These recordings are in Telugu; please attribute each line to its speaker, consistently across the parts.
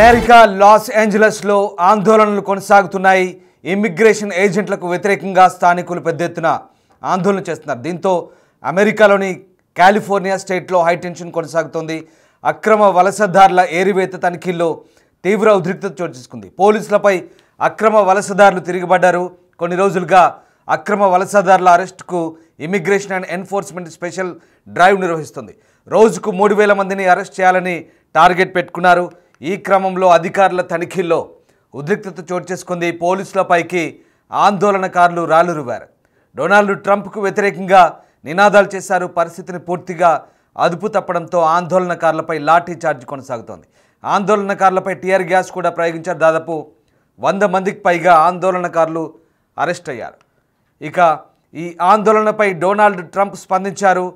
Speaker 1: అమెరికా లాస్ ఏంజలస్లో ఆందోళనలు కొనసాగుతున్నాయి. ఇమిగ్రేషన్ ఏజెంట్లకు వ్యతిరేకంగా స్థానికులు పెద్ద ఎత్తున ఆందోళన చేస్తున్నారు. దీంతో అమెరికాలోని కాలిఫోర్నియా స్టేట్లో హైటెన్షన్ కొనసాగుతోంది. అక్రమ వలసదారుల ఏరివేత తనిఖీల్లో తీవ్ర ఉద్రిక్తత చోటు చేసుకుంది. పోలీసులపై అక్రమ వలసదారులు తిరిగిపడ్డారు. కొన్ని రోజులుగా అక్రమ వలసదారుల అరెస్టుకు immigration and enforcement special drive నిర్వహిస్తుంది. రోజుకు 3,000 మందిని అరెస్ట్ చేయాలని టార్గెట్ పెట్టుకున్నారు. ఈ క్రమంలో అధికారుల తనిఖీల్లో ఉద్రిక్తత చోటు చేసుకుంది. పోలీసులపైకి ఆందోళనకారులు రాళ్లురువారు. డొనాల్డ్ ట్రంప్కు వ్యతిరేకంగా నినాదాలు చేశారు. పరిస్థితిని పూర్తిగా అదుపు తప్పడంతో ఆందోళనకారులపై లాఠీ చార్జ్ కొనసాగుతోంది. ఆందోళనకారులపై టియర్ గ్యాస్ కూడా ప్రయోగించారు. దాదాపు 100 మందికి పైగా ఆందోళనకారులు అరెస్ట్ అయ్యారు. ఇక ఈ ఆందోళనపై డొనాల్డ్ ట్రంప్ స్పందించారు.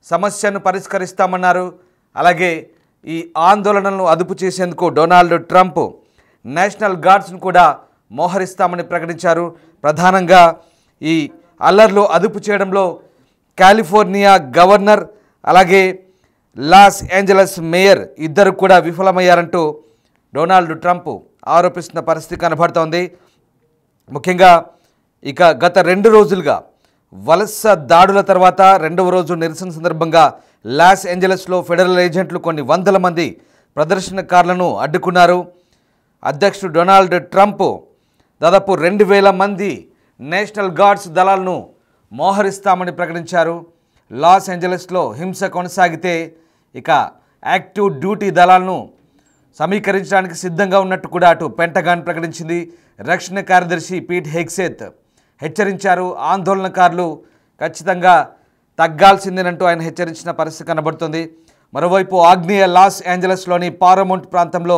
Speaker 1: సమస్యను పరిష్కరిస్తామన్నారు. అలాగే ఈ ఆందోళనలను అదుపు చేసేందుకు డొనాల్డ్ ట్రంప్ నేషనల్ గార్డ్స్ను కూడా మోహరిస్తామని ప్రకటించారు. ప్రధానంగా ఈ అల్లర్లు అదుపు చేయడంలో కాలిఫోర్నియా గవర్నర్ అలాగే లాస్ ఏంజలస్ మేయర్ ఇద్దరు కూడా విఫలమయ్యారంటూ డొనాల్డ్ ట్రంప్ ఆరోపిస్తున్న పరిస్థితి కనబడుతోంది. ముఖ్యంగా ఇక గత 2 రోజులుగా వలస దాడుల తర్వాత 2వ రోజు నిరసన సందర్భంగా లాస్ ఏంజలస్లో ఫెడరల్ ఏజెంట్లు కొన్ని 100 మంది ప్రదర్శనకారులను అడ్డుకున్నారు. అధ్యక్షుడు డొనాల్డ్ ట్రంప్ దాదాపు 2,000 మంది నేషనల్ గార్డ్స్ దళాలను మోహరిస్తామని ప్రకటించారు. లాస్ ఏంజలస్లో హింస కొనసాగితే ఇక యాక్టివ్ డ్యూటీ దళాలను సమీకరించడానికి సిద్ధంగా ఉన్నట్టు కూడా అటు పెంటగాన్ ప్రకటించింది. రక్షణ కార్యదర్శి పీట్ హెగ్సేత్ హెచ్చరించారు. ఆందోళనకారులు ఖచ్చితంగా తగ్గాల్సిందేనంటూ ఆయన హెచ్చరించిన పరిస్థితి కనబడుతుంది. మరోవైపు ఆగ్నేయ లాస్ ఏంజలస్లోని పారమౌంట్ ప్రాంతంలో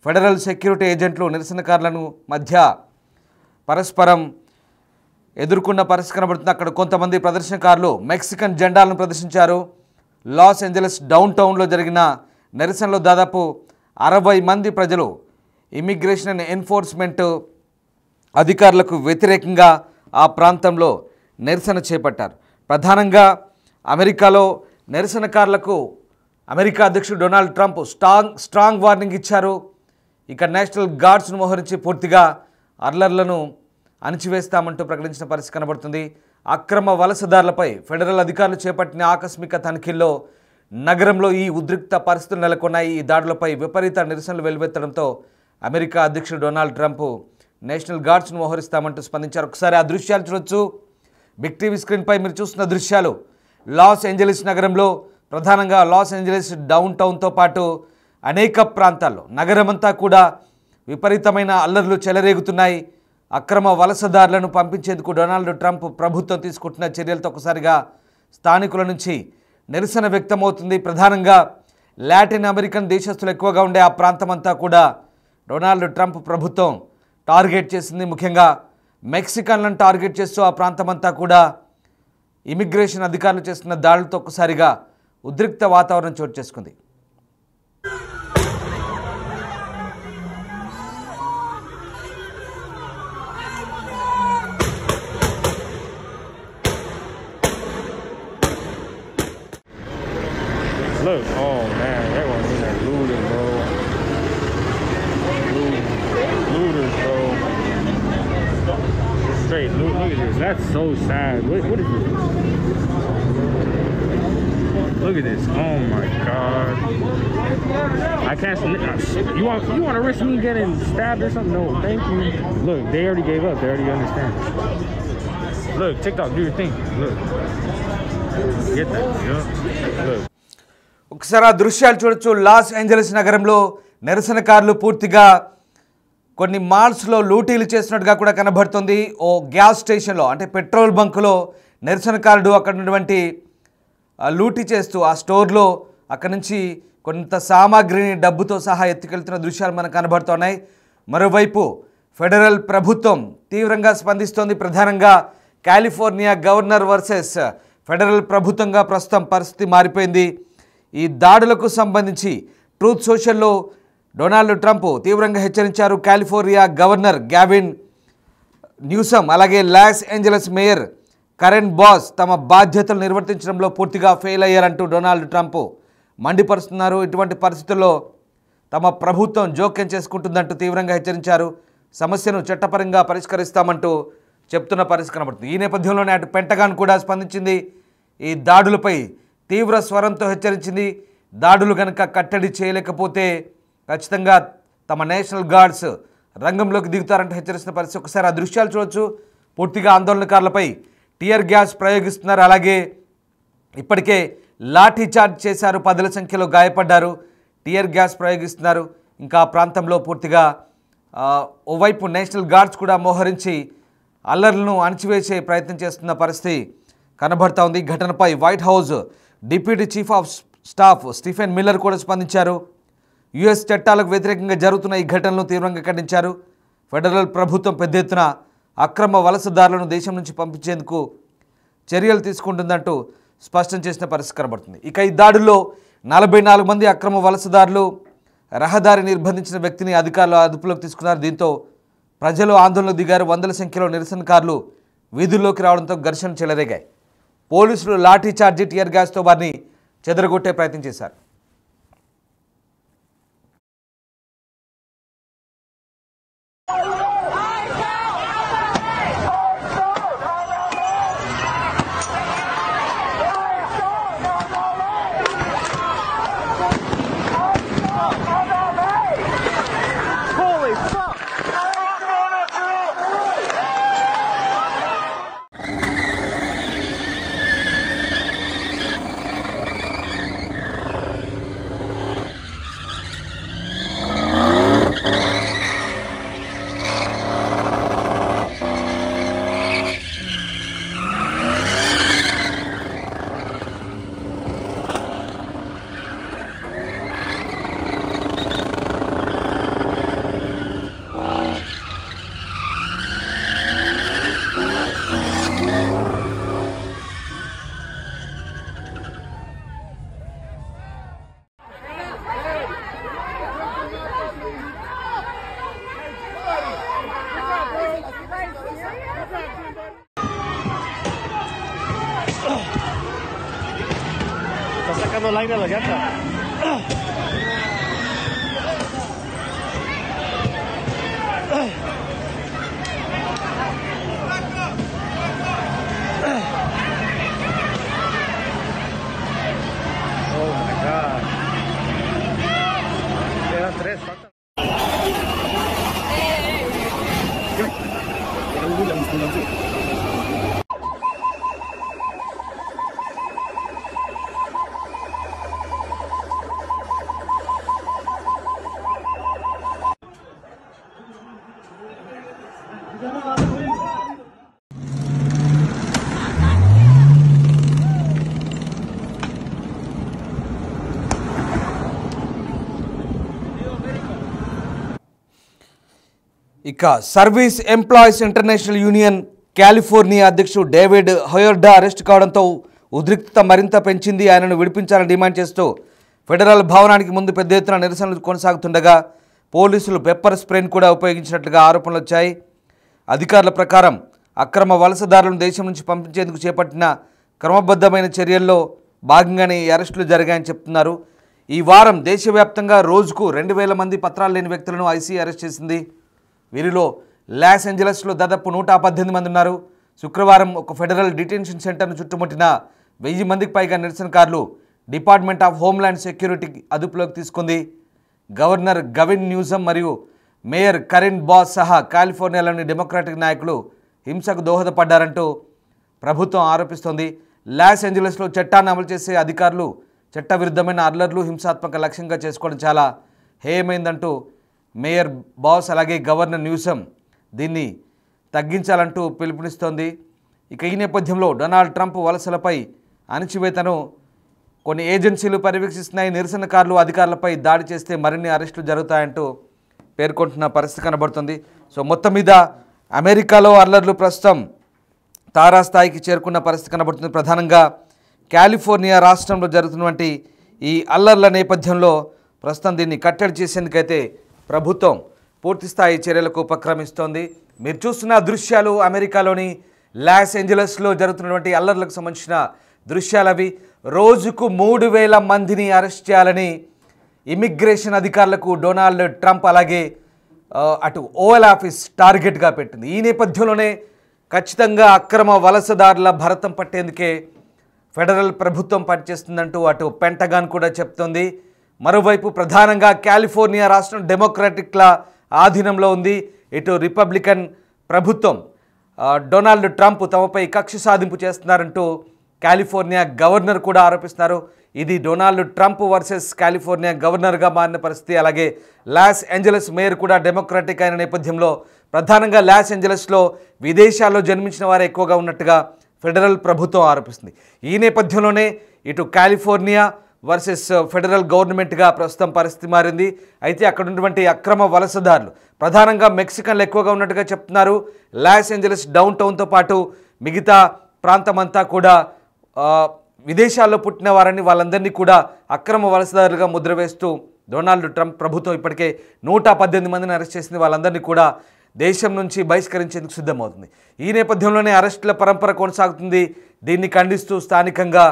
Speaker 1: ఫెడరల్ సెక్యూరిటీ ఏజెంట్లు నిరసనకారులను మధ్య పరస్పరం ఎదుర్కొన్న పరిస్థితి కనబడుతుంది. అక్కడ కొంతమంది ప్రదర్శనకారులు మెక్సికన్ జెండాలను ప్రదర్శించారు. లాస్ ఏంజలస్ డౌన్ టౌన్లో జరిగిన నిరసనలో దాదాపు 60 మంది ప్రజలు ఇమిగ్రేషన్ అండ్ ఎన్ఫోర్స్మెంట్ అధికారులకు వ్యతిరేకంగా ఆ ప్రాంతంలో నిరసన చేపట్టారు. ప్రధానంగా అమెరికాలో నిరసనకారులకు అమెరికా అధ్యక్షుడు డొనాల్డ్ ట్రంప్ స్ట్రాంగ్ వార్నింగ్ ఇచ్చారు. ఇక నేషనల్ గార్డ్స్ను మోహరించి పూర్తిగా అల్లర్లను అణిచివేస్తామంటూ ప్రకటించిన పరిస్థితి కనబడుతుంది. అక్రమ వలసదారులపై ఫెడరల్ అధికారులు చేపట్టిన ఆకస్మిక తనిఖీల్లో నగరంలో ఈ ఉద్రిక్త పరిస్థితులు నెలకొన్నాయి. ఈ దాడులపై విపరీత నిరసనలు వెలువెత్తడంతో అమెరికా అధ్యక్షుడు డొనాల్డ్ ట్రంప్ నేషనల్ గార్డ్స్ను మోహరిస్తామంటూ స్పందించారు. ఒకసారి ఆ దృశ్యాలు చూడొచ్చు. బిగ్ టీవీ స్క్రీన్పై మీరు చూస్తున్న దృశ్యాలు లాస్ ఏంజలస్ నగరంలో, ప్రధానంగా లాస్ ఏంజలస్ డౌన్ టౌన్తో పాటు అనేక ప్రాంతాల్లో నగరమంతా కూడా విపరీతమైన అల్లర్లు చెలరేగుతున్నాయి. అక్రమ వలసదారులను పంపించేందుకు డొనాల్డ్ ట్రంప్ ప్రభుత్వం తీసుకుంటున్న చర్యలతో ఒకసారిగా స్థానికుల నుంచి నిరసన వ్యక్తమవుతుంది. ప్రధానంగా లాటిన్ అమెరికన్ దేశస్తులు ఎక్కువగా ఉండే ఆ ప్రాంతమంతా కూడా డొనాల్డ్ ట్రంప్ ప్రభుత్వం టార్గెట్ చేసింది. ముఖ్యంగా మెక్సికన్లను టార్గెట్ చేస్తూ ఆ ప్రాంతమంతా కూడా ఇమిగ్రేషన్ అధికారులు చేస్తున్న దాడులతో ఒక్కసారిగా ఉద్రిక్త వాతావరణం చోటు చేసుకుంది.
Speaker 2: Look, oh man, that one in there looting, bro. Looters, bro. Straight loot. Look at this. That's so sad. What is this? Look at this. Oh my god. I can't. You want to risk me getting stabbed or something? No, thank you. Look, they already gave up. They already understand. Look, TikTok, do your thing. Look. Get that. Yeah. Look.
Speaker 1: ఒకసారి ఆ దృశ్యాలు చూడొచ్చు. లాస్ ఏంజలస్ నగరంలో నిరసనకారులు పూర్తిగా కొన్ని మాల్స్లో లూటీలు చేస్తున్నట్టుగా కూడా కనబడుతుంది. ఓ గ్యాస్ స్టేషన్లో అంటే పెట్రోల్ బంకులో నిరసనకారుడు అక్కడ ఉన్నటువంటి లూటీ చేస్తూ ఆ స్టోర్లో అక్కడి నుంచి కొంత సామాగ్రిని డబ్బుతో సహా ఎత్తుకెళ్తున్న దృశ్యాలు మనకు కనబడుతున్నాయి. మరోవైపు ఫెడరల్ ప్రభుత్వం తీవ్రంగా స్పందిస్తోంది. ప్రధానంగా కాలిఫోర్నియా గవర్నర్ వర్సెస్ ఫెడరల్ ప్రభుత్వంగా ప్రస్తుతం పరిస్థితి మారిపోయింది. ఈ దాడులకు సంబంధించి ట్రూత్ సోషల్లో డొనాల్డ్ ట్రంప్ తీవ్రంగా హెచ్చరించారు. కాలిఫోర్నియా గవర్నర్ గ్యావిన్ న్యూసమ్ అలాగే Los Angeles mayor current boss తమ బాధ్యతలు నిర్వర్తించడంలో పూర్తిగా ఫెయిల్ అయ్యారంటూ డొనాల్డ్ ట్రంప్ మండిపరుస్తున్నారు. ఇటువంటి పరిస్థితుల్లో తమ ప్రభుత్వం జోక్యం చేసుకుంటుందంటూ తీవ్రంగా హెచ్చరించారు. సమస్యను చట్టపరంగా పరిష్కరిస్తామంటూ చెప్తున్న పరిస్థితి కనబడుతుంది. ఈ నేపథ్యంలోనే అటు పెంటగాన్ కూడా స్పందించింది. ఈ దాడులపై తీవ్ర స్వరంతో హెచ్చరించింది. దాడులు కనుక కట్టడి చేయలేకపోతే ఖచ్చితంగా తమ నేషనల్ గార్డ్స్ రంగంలోకి దిగుతారంటూ హెచ్చరిస్తున్న పరిస్థితి. ఒకసారి ఆ దృశ్యాలు చూడొచ్చు. పూర్తిగా ఆందోళనకారులపై టియర్ గ్యాస్ ప్రయోగిస్తున్నారు. అలాగే ఇప్పటికే లాఠీ చార్జ్ చేశారు. 10ల సంఖ్యలో గాయపడ్డారు. టియర్ గ్యాస్ ప్రయోగిస్తున్నారు. ఇంకా ఆ ప్రాంతంలో పూర్తిగా ఓవైపు నేషనల్ గార్డ్స్ కూడా మోహరించి అల్లర్లను అణచివేసే ప్రయత్నం చేస్తున్న పరిస్థితి కనబడతా ఉంది. ఘటనపై white house deputy chief of staff Stephen Miller కూడా స్పందించారు. యుఎస్ చట్టాలకు వ్యతిరేకంగా జరుగుతున్న ఈ ఘటనలను తీవ్రంగా ఖండించారు. ఫెడరల్ ప్రభుత్వం పెద్ద ఎత్తున అక్రమ వలసదారులను దేశం నుంచి పంపించేందుకు చర్యలు తీసుకుంటుందంటూ స్పష్టం చేసిన పరిస్థితి కనబడుతుంది. ఇక ఈ దాడుల్లో 44 మంది అక్రమ వలసదారులు, రహదారి నిర్బంధించిన వ్యక్తిని అధికారులు అదుపులోకి తీసుకున్నారు. దీంతో ప్రజలు ఆందోళనకు దిగారు. 100ల సంఖ్యలో నిరసనకారులు వీధుల్లోకి రావడంతో ఘర్షణ చెలరేగాయి. పోలీసులు లాఠీ చార్జీ, టియర్ గ్యాస్తో వారిని చెదరగొట్టే ప్రయత్నం చేశారు.
Speaker 3: Está sacando el aire a la llanta. Oh my God. Eran 3, falta.
Speaker 1: ఇక service employees international union California అధ్యక్షుడు డేవిడ్ హోయర్డా అరెస్ట్ కావడంతో ఉద్రిక్తత మరింత పెంచింది. ఆయనను విడిపించాలని డిమాండ్ చేస్తూ ఫెడరల్ భవనానికి ముందు పెద్ద ఎత్తున నిరసనలు కొనసాగుతుండగా పోలీసులు పెప్పర్ స్ప్రేను కూడా ఉపయోగించినట్లుగా ఆరోపణలు వచ్చాయి. అధికారుల ప్రకారం అక్రమ వలసదారులను దేశం నుంచి పంపించేందుకు చేపట్టిన క్రమబద్ధమైన చర్యల్లో భాగంగానే ఈ అరెస్టులు జరిగాయని చెప్తున్నారు. ఈ వారం దేశవ్యాప్తంగా రోజుకు 2000 మంది పత్రాలు లేని వ్యక్తులను ఐసీఐ అరెస్ట్ చేసింది. వీరిలో లాస్ ఏంజలస్లో దాదాపు 118 మంది ఉన్నారు. శుక్రవారం ఒక ఫెడరల్ డిటెన్షన్ సెంటర్ను చుట్టుముట్టిన 1000 మందికి పైగా నిరసనకారులు డిపార్ట్మెంట్ ఆఫ్ హోమ్ల్యాండ్ సెక్యూరిటీ అదుపులోకి తీసుకుంది. గవర్నర్ గవిన్ న్యూసమ్ మరియు మేయర్ కరెన్ బాస్ సహా కాలిఫోర్నియాలోని డెమోక్రాటిక్ నాయకులు హింసకు దోహదపడ్డారంటూ ప్రభుత్వం ఆరోపిస్తోంది. లాస్ ఏంజలస్లో చట్టాన్ని అమలు చేసే అధికారులు చట్టవిరుద్ధమైన అల్లర్లు హింసాత్మక లక్ష్యంగా చేసుకోవడం చాలా హేయమైందంటూ మేయర్ బాస్ అలాగే గవర్నర్ న్యూసమ్ దీన్ని తగ్గించాలంటూ పిలుపునిస్తోంది. ఇక ఈ నేపథ్యంలో డొనాల్డ్ ట్రంప్ వలసలపై అణచివేతను కొన్ని ఏజెన్సీలు పర్యవేక్షిస్తున్నాయి. నిరసనకారులు అధికారులపై దాడి చేస్తే మరిన్ని అరెస్టులు జరుగుతాయంటూ పేర్కొంటున్న పరిస్థితి కనబడుతుంది. సో మొత్తం మీద అమెరికాలో అల్లర్లు ప్రస్తుతం తారాస్థాయికి చేరుకున్న పరిస్థితి కనబడుతుంది. ప్రధానంగా కాలిఫోర్నియా రాష్ట్రంలో జరుగుతున్నటువంటి ఈ అల్లర్ల నేపథ్యంలో ప్రస్తుతం దీన్ని కట్టడి చేసేందుకైతే ప్రభుత్వం పూర్తిస్థాయి చర్యలకు ఉపక్రమిస్తోంది. మీరు చూస్తున్న దృశ్యాలు అమెరికాలోని లాస్ ఏంజలస్లో జరుగుతున్నటువంటి అల్లర్లకు సంబంధించిన దృశ్యాలు. అవి రోజుకు 3000 మందిని అరెస్ట్ చేయాలని ఇమిగ్రేషన్ అధికారులకు డొనాల్డ్ ట్రంప్ అలాగే అటు ఓవల్ ఆఫీస్ టార్గెట్గా పెట్టింది. ఈ నేపథ్యంలోనే ఖచ్చితంగా అక్రమ వలసదారుల భరతం పట్టేందుకే ఫెడరల్ ప్రభుత్వం పనిచేస్తుందంటూ అటు పెంటగాన్ కూడా చెప్తోంది. మరోవైపు ప్రధానంగా కాలిఫోర్నియా రాష్ట్రం డెమోక్రాటిక్ల ఆధీనంలో ఉంది. ఇటు రిపబ్లికన్ ప్రభుత్వం డొనాల్డ్ ట్రంప్ తమపై కక్ష సాధింపు చేస్తున్నారంటూ కాలిఫోర్నియా గవర్నర్ కూడా ఆరోపిస్తున్నారు. ఇది డొనాల్డ్ ట్రంప్ వర్సెస్ కాలిఫోర్నియా గవర్నర్గా మారిన పరిస్థితి. అలాగే లాస్ ఏంజలస్ మేయర్ కూడా డెమోక్రాటిక్ అయిన నేపథ్యంలో ప్రధానంగా లాస్ ఏంజలస్లో విదేశాల్లో జన్మించిన వారే ఎక్కువగా ఉన్నట్టుగా ఫెడరల్ ప్రభుత్వం ఆరోపిస్తుంది. ఈ నేపథ్యంలోనే ఇటు కాలిఫోర్నియా వర్సెస్ ఫెడరల్ గవర్నమెంట్గా ప్రస్తుతం పరిస్థితి మారింది. అయితే అక్కడ ఉన్నటువంటి అక్రమ వలసదారులు ప్రధానంగా మెక్సికన్లు ఎక్కువగా ఉన్నట్టుగా చెప్తున్నారు. లాస్ ఏంజలస్ డౌన్ టౌన్తో పాటు మిగతా ప్రాంతమంతా కూడా విదేశాల్లో పుట్టిన వారని వాళ్ళందరినీ కూడా అక్రమ వలసదారులుగా ముద్ర వేస్తూ డొనాల్డ్ ట్రంప్ ప్రభుత్వం ఇప్పటికే 118 మందిని అరెస్ట్ చేసింది. వాళ్ళందరినీ కూడా దేశం నుంచి బహిష్కరించేందుకు సిద్ధమవుతుంది. ఈ నేపథ్యంలోనే అరెస్టుల పరంపర కొనసాగుతుంది. దీన్ని ఖండిస్తూ స్థానికంగా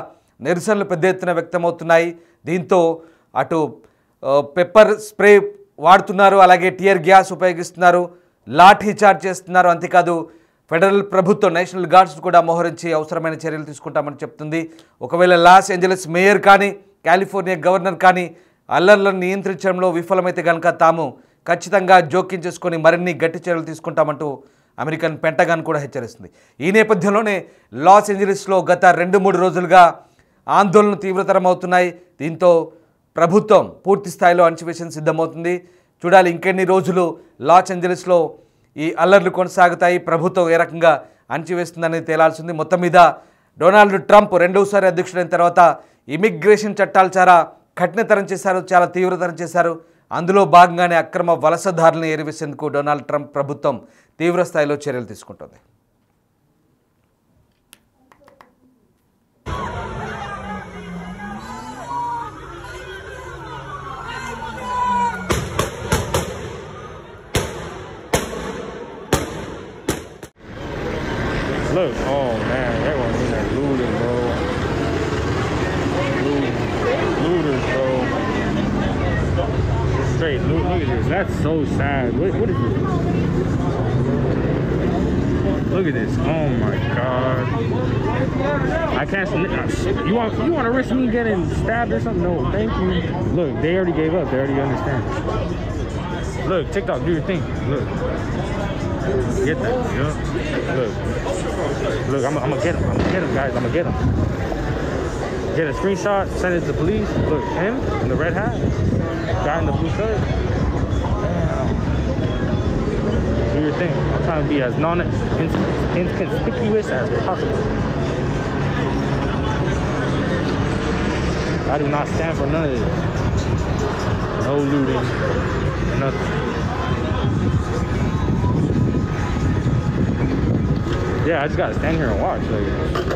Speaker 1: నిరసనలు పెద్ద ఎత్తున వ్యక్తమవుతున్నాయి. దీంతో అటు పెప్పర్ స్ప్రే వాడుతున్నారు, అలాగే టియర్ గ్యాస్ ఉపయోగిస్తున్నారు, లాఠీ చార్జ్ చేస్తున్నారు. అంతేకాదు ఫెడరల్ ప్రభుత్వం నేషనల్ గార్డ్స్ కూడా మోహరించి అవసరమైన చర్యలు తీసుకుంటామని చెప్తుంది. ఒకవేళ లాస్ ఏంజలస్ మేయర్ కానీ కాలిఫోర్నియా గవర్నర్ కానీ అల్లర్లను నియంత్రించడంలో విఫలమైతే కనుక తాము ఖచ్చితంగా జోక్యం చేసుకొని మరిన్ని గట్టి చర్యలు తీసుకుంటామంటూ అమెరికన్ పెంటగాన్ కూడా హెచ్చరిస్తుంది. ఈ నేపథ్యంలోనే లాస్ ఏంజలస్లో గత 2-3 రోజులుగా ఆందోళనలు తీవ్రతరం అవుతున్నాయి. దీంతో ప్రభుత్వం పూర్తి స్థాయిలో అణచివేసేందుకు సిద్ధమవుతుంది. చూడాలి ఇంకెన్ని రోజులు లాస్ ఏంజలస్లో ఈ అల్లర్లు కొనసాగుతాయి, ప్రభుత్వం ఏ రకంగా అణచివేస్తుందని తేలాల్సింది. మొత్తం మీద డొనాల్డ్ ట్రంప్ రెండోసారి అధ్యక్షుడైన తర్వాత ఇమిగ్రేషన్ చట్టాలు చాలా కఠినతరం చేశారు, చాలా తీవ్రతరం చేశారు. అందులో భాగంగానే అక్రమ వలసదారులను ఏరివేసేందుకు డొనాల్డ్ ట్రంప్ ప్రభుత్వం తీవ్ర స్థాయిలో చర్యలు తీసుకుంటుంది.
Speaker 2: Look, oh man, that one in there looting, bro. Looters, bro. Straight loot. Look at this. That's so sad. What is this? Look at this. Oh my god. I can't. You want to risk me getting stabbed or something? No, thank you. Look, they already gave up. They already understand. Look, TikTok, do your thing. Look. Get that, yeah. Look, I'm gonna get him. I'm gonna get him, guys. I'm gonna get him. Get a screenshot, send it to the police. Look, him in the red hat, guy in the blue shirt. Damn. Do your thing. I'm trying to be as inconspicuous as possible. I do not stand for none of this. No looting, nothing. Yeah, I just gotta stand here and watch. Like.